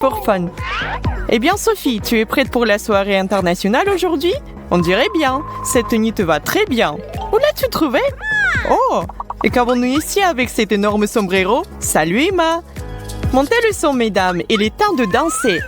pour fun. Eh bien, Sophie, tu es prête pour la soirée internationale aujourd'hui? On dirait bien. Cette tenue te va très bien. Où l'as-tu trouvée? Oh! Et qu'avons-nous ici avec cet énorme sombrero? Salut, Emma! Montez le son, mesdames. Il est temps de danser.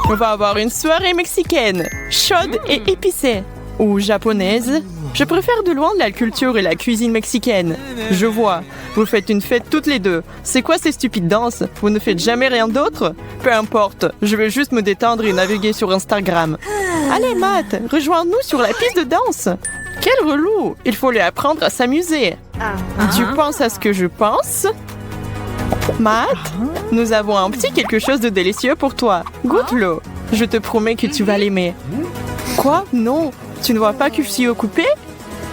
On va avoir une soirée mexicaine, chaude et épicée. Ou japonaise. Je préfère de loin la culture et la cuisine mexicaine. Je vois. Vous faites une fête toutes les deux. C'est quoi ces stupides danses? Vous ne faites jamais rien d'autre? Peu importe. Je vais juste me détendre et naviguer sur Instagram. Allez, Matt, rejoins-nous sur la piste de danse. Quel relou! Il faut lui apprendre à s'amuser. Tu penses à ce que je pense? Matt, nous avons un petit quelque chose de délicieux pour toi. Goûte-le. Je te promets que tu vas l'aimer. Quoi? Non. Tu ne vois pas que je suis occupée?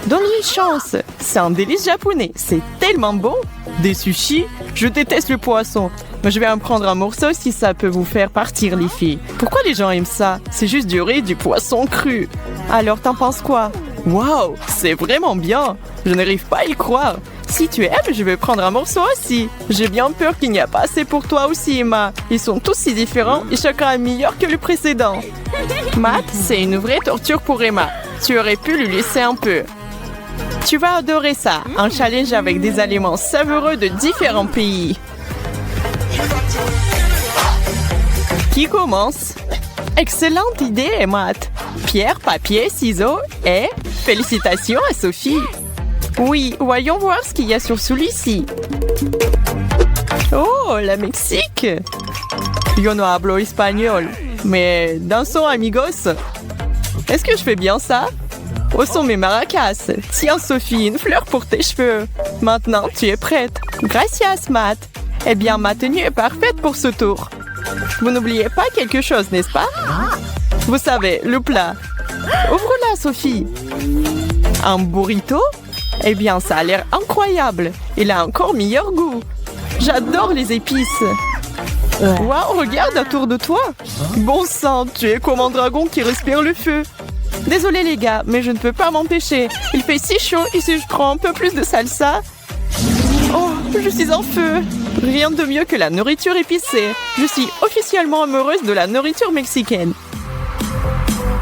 Donne-lui une chance. C'est un délice japonais. C'est tellement bon. Des sushis? Je déteste le poisson. Mais je vais en prendre un morceau si ça peut vous faire partir, les filles. Pourquoi les gens aiment ça? C'est juste du riz et du poisson cru. Alors, t'en penses quoi? Waouh, c'est vraiment bien. Je n'arrive pas à y croire. Si tu aimes, je vais prendre un morceau aussi. J'ai bien peur qu'il n'y a pas assez pour toi aussi, Emma. Ils sont tous si différents et chacun est meilleur que le précédent. Matt, c'est une vraie torture pour Emma. Tu aurais pu lui laisser un peu. Tu vas adorer ça. Un challenge avec des aliments savoureux de différents pays. Qui commence? Excellente idée, Matt. Pierre, papier, ciseaux et félicitations à Sophie. Oui, voyons voir ce qu'il y a sur celui-ci. Oh, la Mexique. Yo no hablo espagnol. Mais dansons, amigos. Est-ce que je fais bien ça? Où sont mes maracas? Tiens, Sophie, une fleur pour tes cheveux. Maintenant, tu es prête. Gracias, Matt. Eh bien, ma tenue est parfaite pour ce tour. Vous n'oubliez pas quelque chose, n'est-ce pas? Vous savez, le plat. Ouvre-la, Sophie. Un burrito? Eh bien, ça a l'air incroyable. Il a encore meilleur goût. J'adore les épices. Waouh, regarde autour de toi. Bon sang, tu es comme un dragon qui respire le feu. Désolé les gars, mais je ne peux pas m'empêcher. Il fait si chaud et si je prends un peu plus de salsa... Oh, je suis en feu. Rien de mieux que la nourriture épicée. Je suis officiellement amoureuse de la nourriture mexicaine.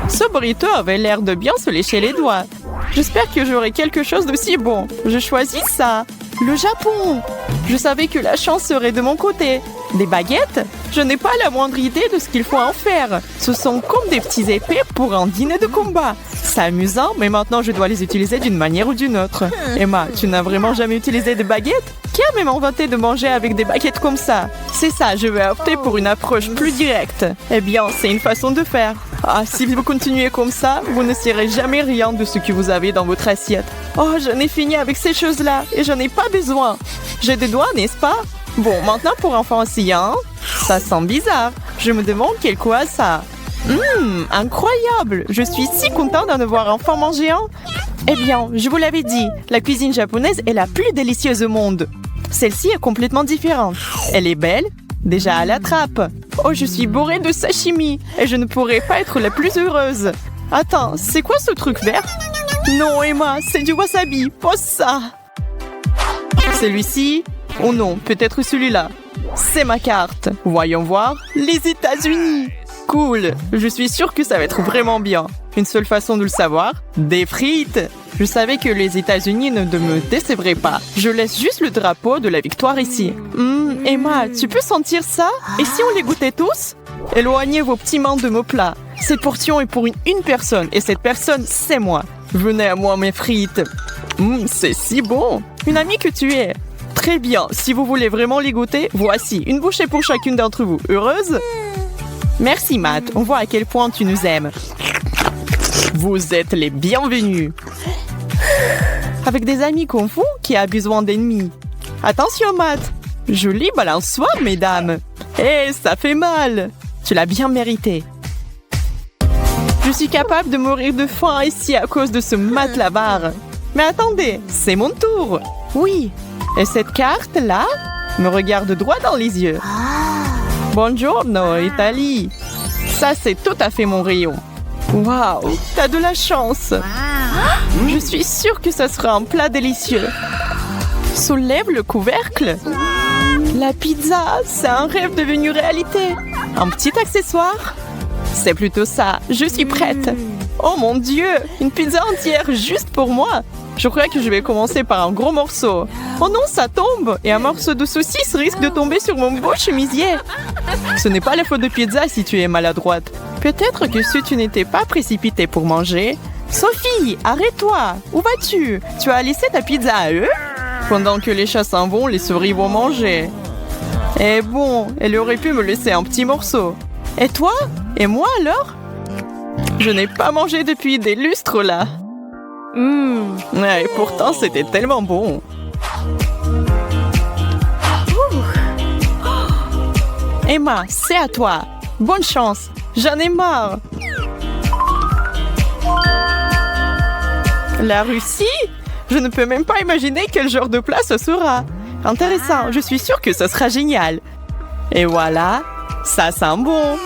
Ce burrito avait l'air de bien se lécher les doigts. J'espère que j'aurai quelque chose d'aussi bon. Je choisis ça. Le Japon. Je savais que la chance serait de mon côté. Des baguettes? Je n'ai pas la moindre idée de ce qu'il faut en faire. Ce sont comme des petits épées pour un dîner de combat. C'est amusant, mais maintenant je dois les utiliser d'une manière ou d'une autre. Emma, tu n'as vraiment jamais utilisé des baguettes? Qui a même inventé de manger avec des baguettes comme ça? C'est ça, je vais opter pour une approche plus directe. Eh bien, c'est une façon de faire. Ah, si vous continuez comme ça, vous ne saurez jamais rien de ce que vous avez dans votre assiette. Oh, j'en ai fini avec ces choses-là et j'en ai pas besoin. J'ai des doigts, n'est-ce pas? Bon, maintenant pour enfants aussi, hein? Ça sent bizarre. Je me demande quel quoi ça. Incroyable! Je suis si contente d'en voir enfin manger un. Eh bien, je vous l'avais dit, la cuisine japonaise est la plus délicieuse au monde. Celle-ci est complètement différente. Elle est belle, déjà à la trappe. Oh, je suis bourrée de sashimi et je ne pourrais pas être la plus heureuse. Attends, c'est quoi ce truc vert? Non, Emma, c'est du wasabi. Pose ça. Celui-ci? Oh non, peut-être celui-là. C'est ma carte. Voyons voir. Les États-Unis. Cool. Je suis sûre que ça va être vraiment bien. Une seule façon de le savoir, des frites. Je savais que les États-Unis ne me décevraient pas. Je laisse juste le drapeau de la victoire ici. Emma, tu peux sentir ça? Et si on les goûtait tous? Éloignez vos petits mains de mon plat. Cette portion est pour une personne et cette personne, c'est moi. Venez à moi, mes frites. C'est si bon. Une amie que tu es. Très bien. Si vous voulez vraiment les goûter, voici une bouchée pour chacune d'entre vous. Heureuse? Merci, Matt. On voit à quel point tu nous aimes. Vous êtes les bienvenus. Avec des amis kung fu qui a besoin d'ennemis. Attention, Matt. Jolie balançoire, mesdames. Ça fait mal. Tu l'as bien mérité. Je suis capable de mourir de faim ici à cause de ce Matt là-bas. Mais attendez, c'est mon tour. Oui. Et cette carte-là me regarde droit dans les yeux. Buongiorno, Italie. Ça, c'est tout à fait mon rayon. Waouh, t'as de la chance. Je suis sûre que ça sera un plat délicieux. Soulève le couvercle. La pizza, c'est un rêve devenu réalité. Un petit accessoire? C'est plutôt ça, je suis prête. Oh mon Dieu, une pizza entière juste pour moi. Je crois que je vais commencer par un gros morceau. Oh non, ça tombe! Et un morceau de saucisse risque de tomber sur mon beau chemisier. Ce n'est pas la faute de pizza si tu es maladroite. Peut-être que si tu n'étais pas précipitée pour manger... Sophie, arrête-toi! Où vas-tu? Tu as laissé ta pizza à eux? Pendant que les chats s'en vont, les souris vont manger. Eh bon, elle aurait pu me laisser un petit morceau. Et toi? Et moi alors? Je n'ai pas mangé depuis des lustres là. Et pourtant, c'était tellement bon. Emma, c'est à toi. Bonne chance. J'en ai marre. La Russie? Je ne peux même pas imaginer quel genre de plat ce sera. Intéressant, je suis sûre que ce sera génial. Et voilà, ça sent bon.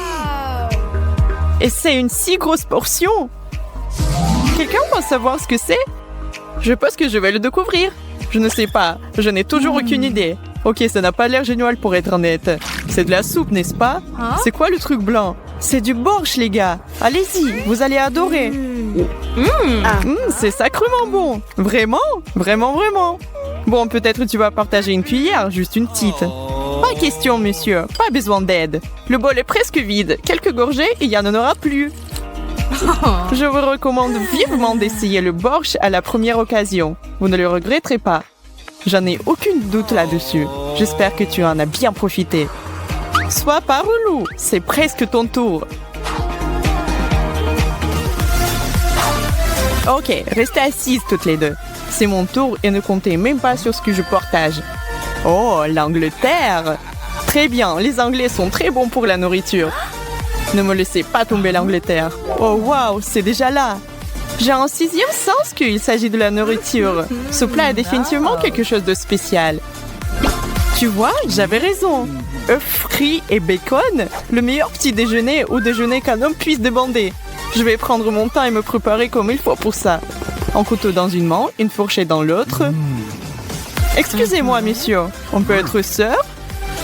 Et c'est une si grosse portion. Quelqu'un peut savoir ce que c'est? Je pense que je vais le découvrir. Je ne sais pas, je n'ai toujours aucune idée. Ok, ça n'a pas l'air génial pour être honnête. C'est de la soupe, n'est-ce pas? C'est quoi le truc blanc? C'est du borsch, les gars. Allez-y, vous allez adorer. C'est sacrément bon. Vraiment? Vraiment, vraiment. Bon, peut-être tu vas partager une cuillère, juste une petite. Pas question, monsieur. Pas besoin d'aide. Le bol est presque vide. Quelques gorgées et il n'y en aura plus. Je vous recommande vivement d'essayer le borsch à la première occasion. Vous ne le regretterez pas. J'en ai aucun doute là-dessus. J'espère que tu en as bien profité. Sois pas relou, c'est presque ton tour. Ok, restez assises toutes les deux. C'est mon tour et ne comptez même pas sur ce que je partage. Oh, l'Angleterre! Très bien, les Anglais sont très bons pour la nourriture. Ne me laissez pas tomber l'Angleterre. Oh waouh, c'est déjà là. J'ai un sixième sens qu'il s'agit de la nourriture. Ce plat est définitivement quelque chose de spécial. Tu vois, j'avais raison. Œufs frits et bacon, le meilleur petit déjeuner ou déjeuner qu'un homme puisse demander. Je vais prendre mon temps et me préparer comme il faut pour ça. Un couteau dans une main, une fourchette dans l'autre. Excusez-moi, messieurs, on peut être sœurs?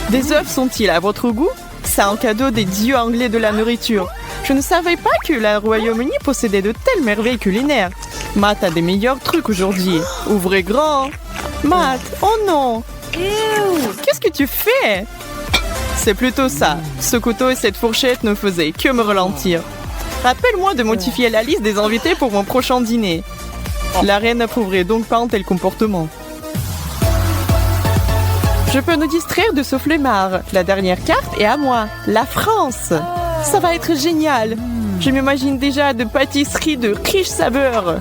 Des œufs sont-ils à votre goût? C'est un cadeau des dieux anglais de la nourriture. Je ne savais pas que le Royaume-Uni possédait de telles merveilles culinaires. Matt a des meilleurs trucs aujourd'hui. Ouvrez grand. Matt, oh non. Qu'est-ce que tu fais? C'est plutôt ça. Ce couteau et cette fourchette ne faisaient que me ralentir. Rappelle-moi de modifier la liste des invités pour mon prochain dîner. La reine n'approuverait donc pas un tel comportement. Je peux nous distraire de ce flemmard. La dernière carte est à moi. La France. Ça va être génial. Je m'imagine déjà de pâtisseries de riches saveurs.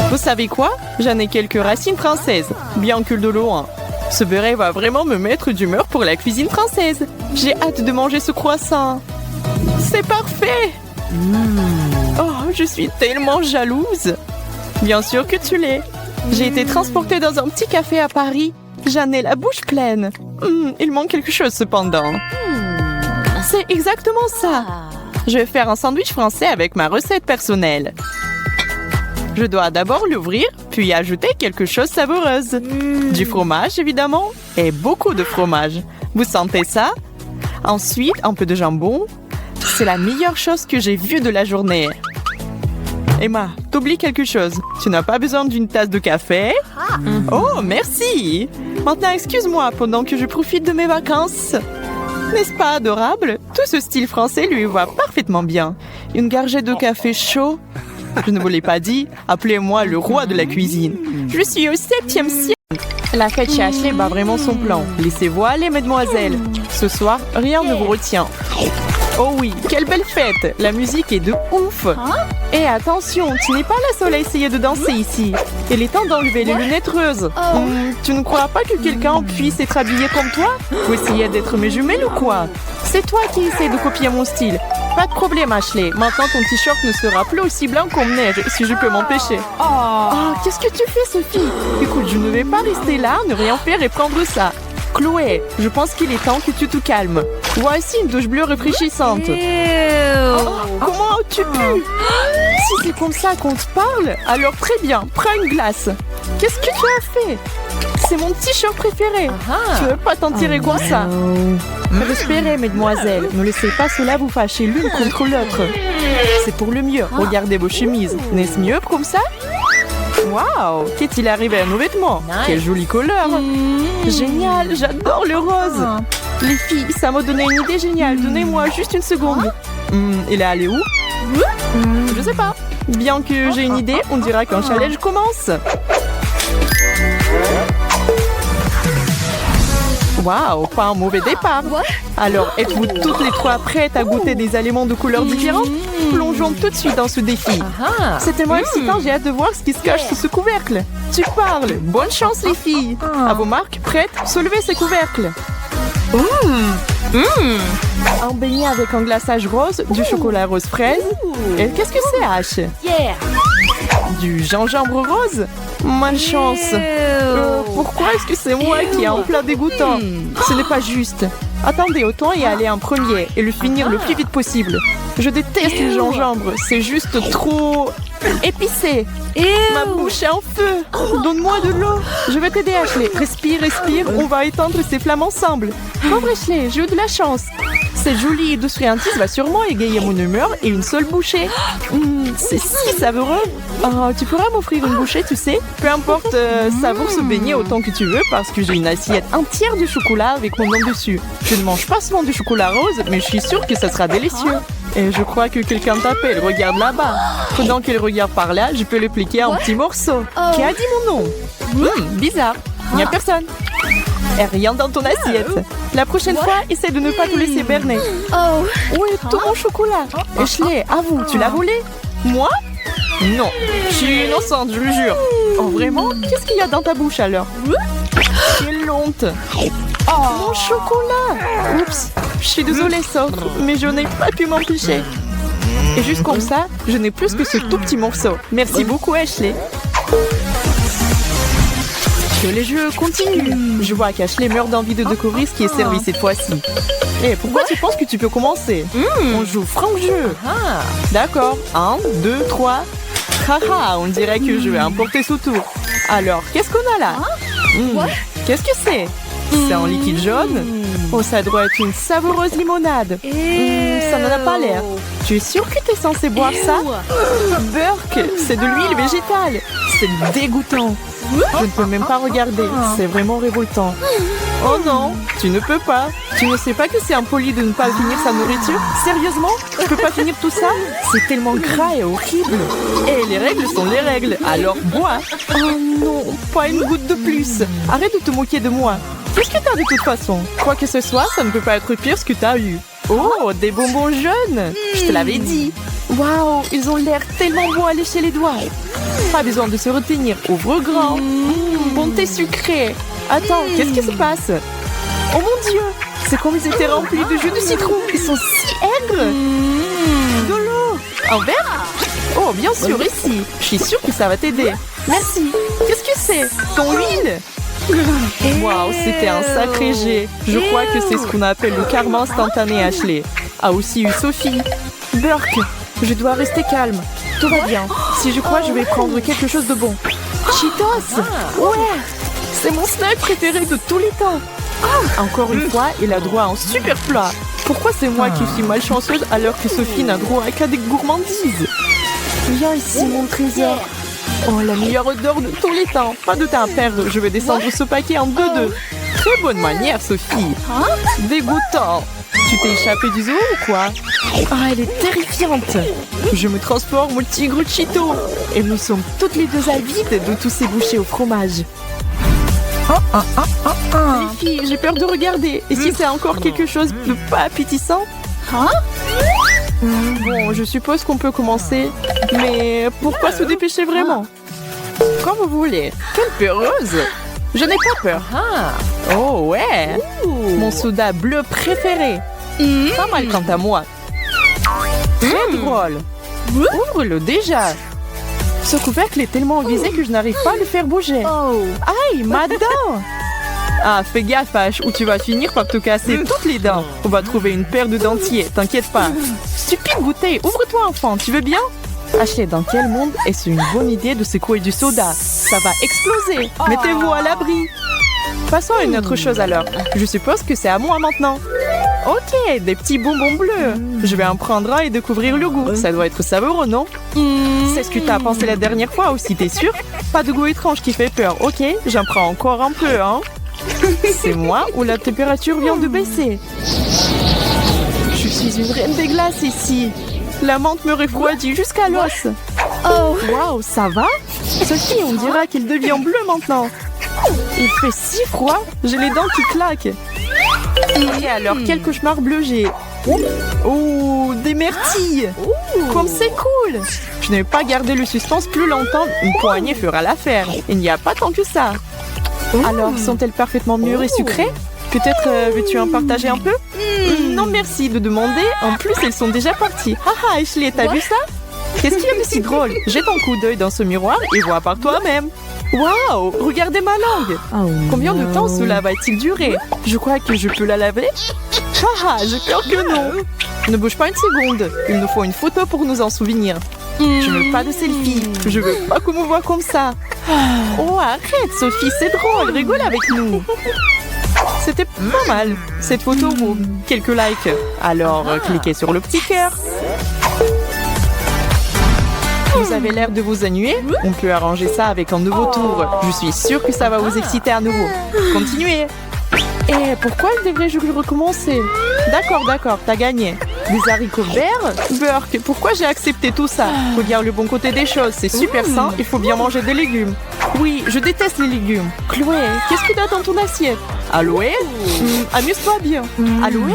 Vous savez quoi? J'en ai quelques racines françaises, bien que de loin. Ce beurre va vraiment me mettre d'humeur pour la cuisine française. J'ai hâte de manger ce croissant. C'est parfait. Oh, je suis tellement jalouse. Bien sûr que tu l'es. J'ai été transportée dans un petit café à Paris. J'en ai la bouche pleine. Il manque quelque chose cependant. C'est exactement ça. Je vais faire un sandwich français avec ma recette personnelle. Je dois d'abord l'ouvrir, puis ajouter quelque chose de savoureuse. Du fromage, évidemment, et beaucoup de fromage. Vous sentez ça? Ensuite, un peu de jambon. C'est la meilleure chose que j'ai vue de la journée. Emma, t'oublies quelque chose. Tu n'as pas besoin d'une tasse de café? Oh, merci! Maintenant, excuse-moi pendant que je profite de mes vacances. N'est-ce pas adorable? Tout ce style français lui va parfaitement bien. Une gorgée de café chaud. Je ne vous l'ai pas dit, appelez-moi le roi de la cuisine. Je suis au 7e siècle. La fête chez Ashley bat vraiment son plan. Laissez-vous aller, mesdemoiselles. Ce soir, rien ne vous retient. Oh oui, quelle belle fête! La musique est de ouf! Et attention, tu n'es pas la seule à essayer de danser ici. Il est temps d'enlever les lunettes roses. Tu ne crois pas que quelqu'un puisse être habillé comme toi? Vous essayez d'être mes jumelles ou quoi? C'est toi qui essaies de copier mon style. Pas de problème, Ashley. Maintenant, ton t-shirt ne sera plus aussi blanc comme neige, si je peux m'empêcher. Oh, qu'est-ce que tu fais, Sophie? Écoute, je ne vais pas rester là, ne rien faire et prendre ça. Chloé, je pense qu'il est temps que tu te calmes. Voici une douche bleue rafraîchissante. Comment as-tu pu? Si c'est comme ça qu'on te parle, alors très bien, prends une glace. Qu'est-ce que tu as fait? c'est mon t-shirt préféré. Tu veux pas t'en tirer comme ça? Respirez, mesdemoiselles. Ne laissez pas cela vous fâcher l'une contre l'autre. C'est pour le mieux. Regardez vos chemises. N'est-ce mieux comme ça? Waouh! Qu'est-il arrivé à nos vêtements? Quelle jolie couleur! Génial! J'adore le rose! Les filles, ça m'a donné une idée géniale. Donnez-moi juste une seconde. Il est allé où? Je sais pas. Bien que j'ai une idée, on dira qu'un challenge commence. Waouh, pas un mauvais départ. Alors, êtes-vous toutes les trois prêtes à goûter des aliments de couleurs différentes? Plongeons tout de suite dans ce défi. C'est tellement excitant, j'ai hâte de voir ce qui se cache sous ce couvercle. Tu parles. Bonne chance, les filles. À vos marques, prêtes? Soulevez ces couvercles. Un beignet avec un glaçage rose, du chocolat rose fraise. Et qu'est-ce que c'est, H? Du gingembre rose? Malchance. Pourquoi est-ce que c'est moi qui ai un plat dégoûtant? Ce n'est pas juste. Attendez, autant y aller en premier et le finir le plus vite possible. Je déteste le gingembre, c'est juste trop épicé. Ma bouche est en feu. Donne-moi de l'eau. Je vais t'aider, Ashley. Respire, respire. On va éteindre ces flammes ensemble. Pauvre Ashley, j'ai eu de la chance. Cette jolie et douce friandise va sûrement égayer mon humeur et une seule bouchée. C'est si savoureux. Oh, tu pourrais m'offrir une bouchée, tu sais? Peu importe, savoure ce beignet autant que tu veux parce que j'ai une assiette entière de chocolat avec mon nom dessus. Je ne mange pas souvent du chocolat rose, mais je suis sûre que ça sera délicieux. Et je crois que quelqu'un t'appelle. Regarde là-bas. Pendant qu'elle regarde par là, je peux lui pliquer un petit morceau. Qui a dit mon nom? Bizarre. Il n'y a personne. Et rien dans ton assiette. La prochaine fois, essaie de ne pas te laisser berner. Où est tout mon chocolat? Ashley, avoue, tu l'as volé? Moi? Non. Je suis innocente, je le jure. Oh, vraiment? Qu'est-ce qu'il y a dans ta bouche alors? Quelle honte. Mon chocolat! Oups, je suis désolée, Sophie, mais je n'ai pas pu m'empêcher. Et juste comme ça, je n'ai plus que ce tout petit morceau. Merci beaucoup, Ashley. Que les jeux continuent. Je vois qu'Ashley meurt d'envie de découvrir ce qui est servi cette fois-ci. Et pourquoi tu penses que tu peux commencer? On joue franc-jeu. D'accord. 1, 2, 3. Haha, on dirait que je vais emporter ce tour. Alors, qu'est-ce qu'on a là? Qu'est-ce que c'est? C'est un liquide jaune? Oh, ça doit être une savoureuse limonade. Ça n'en a pas l'air. Tu es sûr que tu es censé boire ça? Burk, c'est de l'huile végétale. C'est dégoûtant. Je ne peux même pas regarder. C'est vraiment révoltant. Oh non, tu ne peux pas. Tu ne sais pas que c'est impoli de ne pas finir sa nourriture? Sérieusement? Tu peux pas finir tout ça? C'est tellement gras et horrible. Et les règles sont les règles, alors bois. Oh non, pas une goutte de plus. Arrête de te moquer de moi. Qu'est-ce que t'as de toute façon? Quoi que ce soit, ça ne peut pas être pire ce que t'as eu. Oh, des bonbons jaunes. Je te l'avais dit. Waouh, ils ont l'air tellement bons à lécher les doigts. Pas besoin de se retenir. Ouvre grand. Bonté sucrée. Attends, qu'est-ce qui se passe? Oh mon Dieu, c'est comme ils étaient remplis de jus de citron. Ils sont si aigres. De l'eau. Un verre? Oh, bien sûr, ici. Je suis sûre que ça va t'aider. Merci. Qu'est-ce que c'est? Ton huile? Waouh, c'était un sacré jet. Je crois que c'est ce qu'on appelle le karma instantané, Ashley. A aussi eu Sophie. Burk, je dois rester calme. Tout va bien. Si je crois, je vais prendre quelque chose de bon. Cheetos! Ouais! C'est mon snack préféré de tous les temps. Encore une fois, il a droit à un super plat. Pourquoi c'est moi qui suis malchanceuse alors que Sophie n'a droit qu'à des gourmandises? Viens ici, mon trésor. Oh, la meilleure odeur de tous les temps. Pas de temps à perdre, je vais descendre ce paquet en 2-2. Très bonne manière, Sophie. Dégoûtant. Tu t'es échappée du zoo ou quoi? Ah, elle est terrifiante. Je me transforme au tigre Cheeto. Et nous sommes toutes les deux avides de tous ces bouchées au fromage. Les filles, j'ai peur de regarder. Et si c'est encore quelque chose de pas appétissant? Bon, je suppose qu'on peut commencer. Mais pourquoi se dépêcher vraiment? Comme vous voulez. Quelle peureuse! Je n'ai pas peur. Oh ouais! Mon soda bleu préféré. Pas mal quant à moi. Très drôle. Ouvre-le déjà. Ce couvercle est tellement aiguisé que je n'arrive pas à le faire bouger. Aïe, ma dent! Ah, fais gaffe, H, ou tu vas finir par te casser toutes les dents. On va trouver une paire de dentiers, t'inquiète pas. Stupide goûter, ouvre-toi, enfant, tu veux bien? Ashley, dans quel monde est-ce une bonne idée de secouer du soda? Ça va exploser. Mettez-vous à l'abri. Passons à une autre chose alors. Je suppose que c'est à moi maintenant. Ok, des petits bonbons bleus. Je vais en prendre un et découvrir le goût. Ça doit être savoureux, non? C'est ce que t'as pensé la dernière fois aussi, t'es sûr? Pas de goût étrange qui fait peur. Ok, j'en prends encore un peu, hein? C'est moi ou la température vient de baisser? Je suis une reine des glaces ici. La menthe me refroidit jusqu'à l'os. Oh, waouh, ça va? Sophie, on dirait qu'il devient bleu maintenant. Il fait si froid, j'ai les dents qui claquent. Et alors, quel cauchemar bleu j'ai. Oh, des myrtilles. Comme c'est cool. Je ne vais pas garder le suspense plus longtemps. Une poignée fera l'affaire. Il n'y a pas tant que ça. Alors, sont-elles parfaitement mûres et sucrées? Peut-être veux-tu en partager un peu? Non, merci de demander. En plus, elles sont déjà parties. Haha, Ashley, t'as vu ça? Qu'est-ce qu'il y a de si drôle? Jette un coup d'œil dans ce miroir et vois par toi-même. Waouh, regardez ma langue. Combien de temps cela va-t-il durer? Je crois que je peux la laver. Haha, j'ai peur que non. Ne bouge pas une seconde. Il nous faut une photo pour nous en souvenir. Je veux pas de selfie. Je veux pas qu'on me voit comme ça. Oh, arrête, Sophie, c'est drôle. Rigole avec nous. C'était pas mal. Cette photo vaut quelques likes. Alors, cliquez sur le petit cœur. Vous avez l'air de vous ennuyer? On peut arranger ça avec un nouveau tour. Je suis sûre que ça va vous exciter à nouveau. Continuez. Et pourquoi devrais-je recommencer? D'accord, t'as gagné. Des haricots verts? Burk, pourquoi j'ai accepté tout ça? Regarde le bon côté des choses, c'est super sain, il faut bien manger des légumes. Oui, je déteste les légumes. Chloé, qu'est-ce que t'as dans ton assiette? Aloé? Amuse-toi bien. Aloé?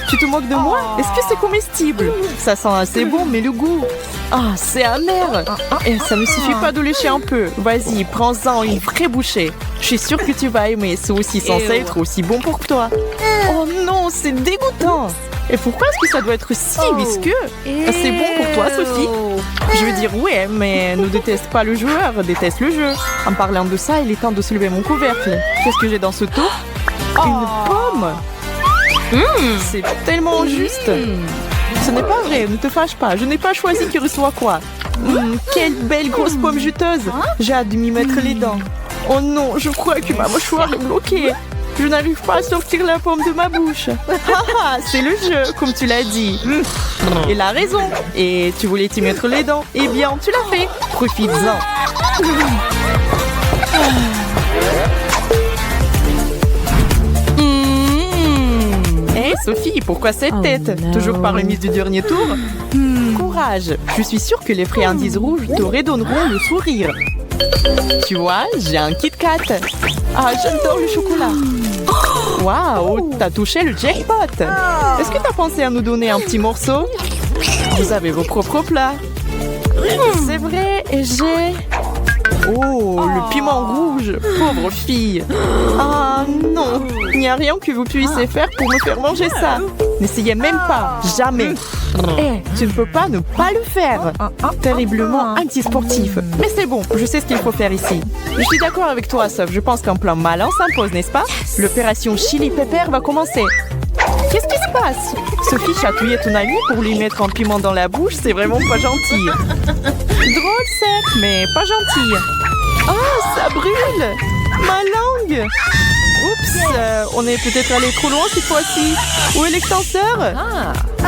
Tu te moques de moi? Est-ce que c'est comestible? Ça sent assez bon, mais le goût... Ah, c'est amer. Et ça ne suffit pas de lécher un peu. Vas-y, prends-en une vraie bouchée. Je suis sûre que tu vas aimer. C'est aussi censé être aussi bon pour toi. Oh non, c'est dégoûtant. Et pourquoi est-ce que ça doit être si visqueux? C'est bon pour toi, Sophie? Je veux dire, ouais, mais ne déteste pas le joueur, déteste le jeu. En parlant de ça, il est temps de soulever mon couvercle. Qu'est-ce que j'ai dans ce pot? Une pomme. C'est tellement juste. Ce n'est pas vrai, ne te fâche pas. Je n'ai pas choisi qui reçoit quoi. Quelle belle grosse pomme juteuse. J'ai hâte de m'y mettre les dents. Oh non, je crois que ma mâchoire est bloquée. Je n'arrive pas à sortir la pomme de ma bouche. Haha, c'est le jeu, comme tu l'as dit. Il a raison. Et tu voulais t'y mettre les dents. Eh bien, tu l'as fait. Profites-en. Hé, Sophie, pourquoi cette tête? Toujours pas remise du dernier tour? Courage. Je suis sûre que les friandises rouges te redonneront le sourire. Tu vois, j'ai un Kit Kat. Ah, j'adore le chocolat. Waouh, t'as touché le jackpot. Est-ce que t'as pensé à nous donner un petit morceau? Vous avez vos propres plats. C'est vrai, et j'ai... Oh, le piment rouge. Pauvre fille. Ah non, il n'y a rien que vous puissiez faire pour me faire manger ça. N'essayez même pas, jamais. Eh, tu ne peux pas ne pas le faire. Terriblement anti-sportif. Mais c'est bon, je sais ce qu'il faut faire ici. Je suis d'accord avec toi, sauf je pense qu'un plan malin s'impose, n'est-ce pas? L'opération Chili Pepper va commencer. Qu'est-ce qui se passe? Sophie chatouillait ton ami pour lui mettre un piment dans la bouche, c'est vraiment pas gentil. Drôle, certes, mais pas gentil. Ah, ça brûle! Ma langue! Oups, on est peut-être allé trop loin cette fois-ci. Où est l'extenseur?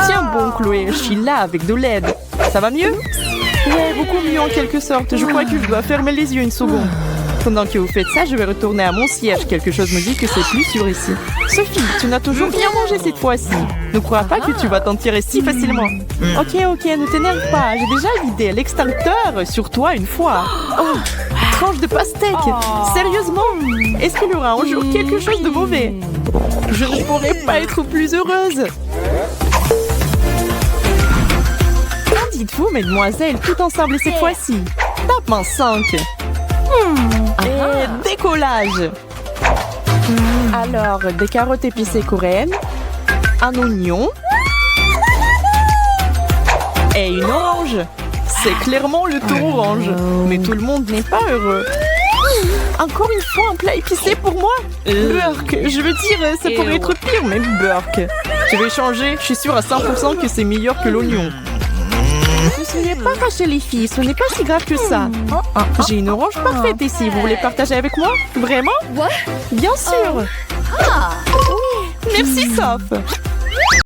Tiens bon, Chloé, je suis là avec de l'aide. Ça va mieux? Ouais, beaucoup mieux en quelque sorte. Je crois que je dois fermer les yeux une seconde. Pendant que vous faites ça, je vais retourner à mon siège. Quelque chose me dit que c'est plus sûr ici. Sophie, tu n'as toujours rien mangé cette fois-ci. Ne crois pas que tu vas t'en tirer si facilement. Ok, ne t'énerve pas. J'ai déjà vidé l'extincteur sur toi une fois. Oh, tranche de pastèque. Sérieusement? Est-ce qu'il y aura un jour quelque chose de mauvais? Je ne pourrais pas être plus heureuse. Qu'en dites-vous, mesdemoiselles, tout ensemble cette fois-ci? Tape en 5. Et décollage. Alors, des carottes épicées coréennes, un oignon et une orange. C'est clairement le tour orange. Mais tout le monde n'est pas heureux. Encore une fois un plat épicé pour moi? Burk, je veux dire, ça pourrait être pire, mais Burk. Je vais changer, je suis sûre à 100% que c'est meilleur que l'oignon. Ne soyez pas fâchées, les filles. Ce n'est pas si grave que ça. J'ai une orange parfaite ici. Vous voulez partager avec moi? Vraiment? Bien sûr. Merci, Soph.